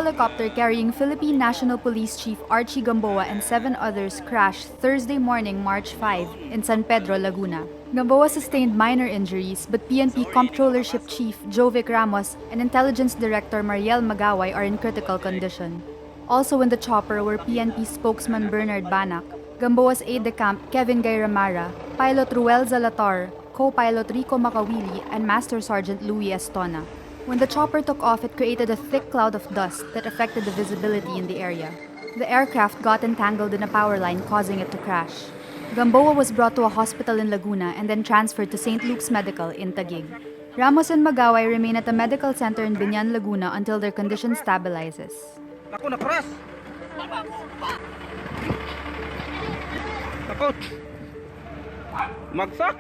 helicopter carrying Philippine National Police Chief Archie Gamboa and 7 others crashed Thursday morning, March 5, in San Pedro, Laguna. Gamboa sustained minor injuries, but PNP Comptrollership Chief Jovic Ramos and Intelligence Director Mariel Magaway are in critical condition. Also in the chopper were PNP spokesman Bernard Banac, Gamboa's aide-de-camp Kevin Gayramara, Pilot Ruel Zalator, co-pilot Rico Makawili, and Master Sergeant Louis Estona. When the chopper took off, it created a thick cloud of dust that affected the visibility in the area. The aircraft got entangled in a power line, causing it to crash. Gamboa was brought to a hospital in Laguna and then transferred to St. Luke's Medical in Taguig. Ramos and Magaway remain at the medical center in Binyan, Laguna until their condition stabilizes. Ako na press. Takot. Magsak.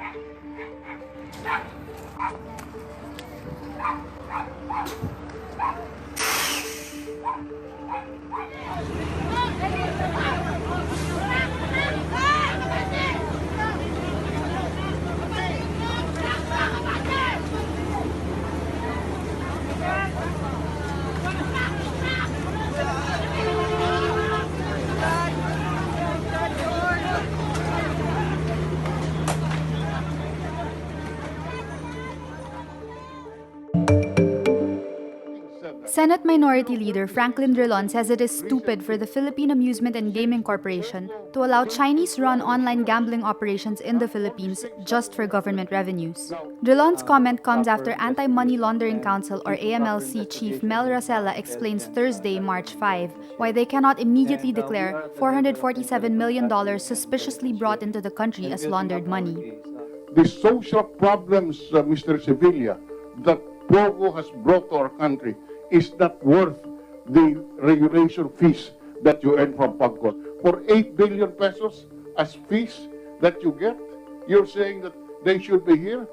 Senate Minority Leader Franklin Drilon says it is stupid for the Philippine Amusement and Gaming Corporation to allow Chinese-run online gambling operations in the Philippines just for government revenues. Drilon's comment comes after Anti-Money Laundering Council or AMLC Chief Mel Racela explains Thursday, March 5, why they cannot immediately declare $447 million suspiciously brought into the country as laundered money. The social problems, Mr. Sevilla, that POGO has brought to our country is not worth the regulation fees that you earn from Pagcor. For 8 billion pesos as fees that you get, you're saying that they should be here?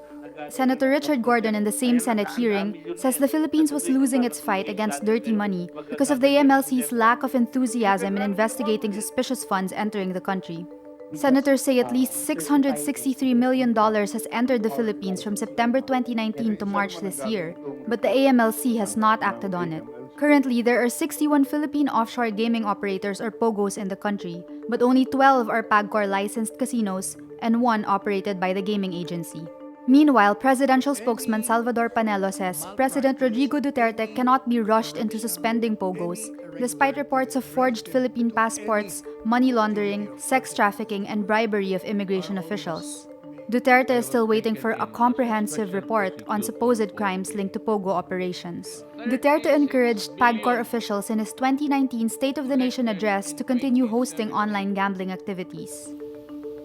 Senator Richard Gordon in the same Senate hearing says the Philippines was losing its fight against dirty money because of the AMLC's lack of enthusiasm in investigating suspicious funds entering the country. Senators say at least $663 million has entered the Philippines from September 2019 to March this year, but the AMLC has not acted on it. Currently, there are 61 Philippine offshore gaming operators or POGOs in the country, but only 12 are Pagcor licensed casinos and 1 operated by the gaming agency. Meanwhile, presidential spokesman Salvador Panelo says President Rodrigo Duterte cannot be rushed into suspending POGOs, despite reports of forged Philippine passports, money laundering, sex trafficking, and bribery of immigration officials. Duterte is still waiting for a comprehensive report on supposed crimes linked to POGO operations. Duterte encouraged Pagcor officials in his 2019 State of the Nation address to continue hosting online gambling activities.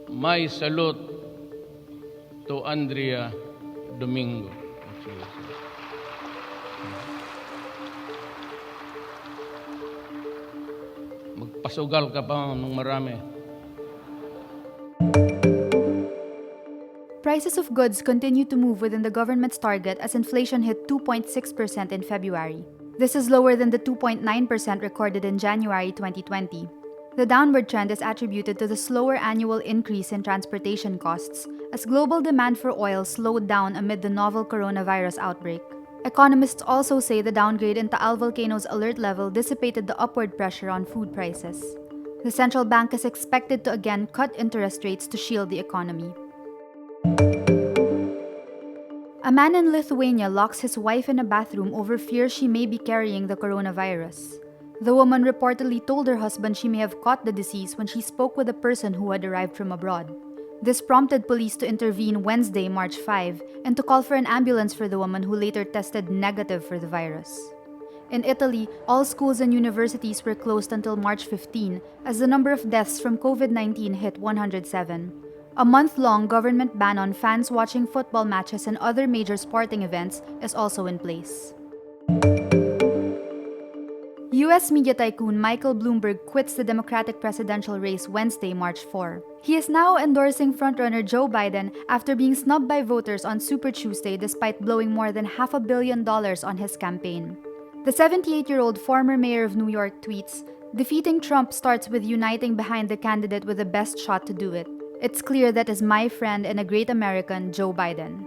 My salute to Andrea Domingo. Magpasugal ka pa ng marami. Prices of goods continue to move within the government's target as inflation hit 2.6% in February. This is lower than the 2.9% recorded in January 2020. The downward trend is attributed to the slower annual increase in transportation costs as global demand for oil slowed down amid the novel coronavirus outbreak. Economists also say the downgrade in Taal Volcano's alert level dissipated the upward pressure on food prices. The central bank is expected to again cut interest rates to shield the economy. A man in Lithuania locks his wife in a bathroom over fear she may be carrying the coronavirus. The woman reportedly told her husband she may have caught the disease when she spoke with a person who had arrived from abroad. This prompted police to intervene Wednesday, March 5, and to call for an ambulance for the woman who later tested negative for the virus. In Italy, all schools and universities were closed until March 15 as the number of deaths from COVID-19 hit 107. A month-long government ban on fans watching football matches and other major sporting events is also in place. U.S. media tycoon Michael Bloomberg quits the Democratic presidential race Wednesday, March 4. He is now endorsing frontrunner Joe Biden after being snubbed by voters on Super Tuesday despite blowing more than $500 million on his campaign. The 78-year-old former mayor of New York tweets, "Defeating Trump starts with uniting behind the candidate with the best shot to do it. It's clear that is my friend and a great American, Joe Biden."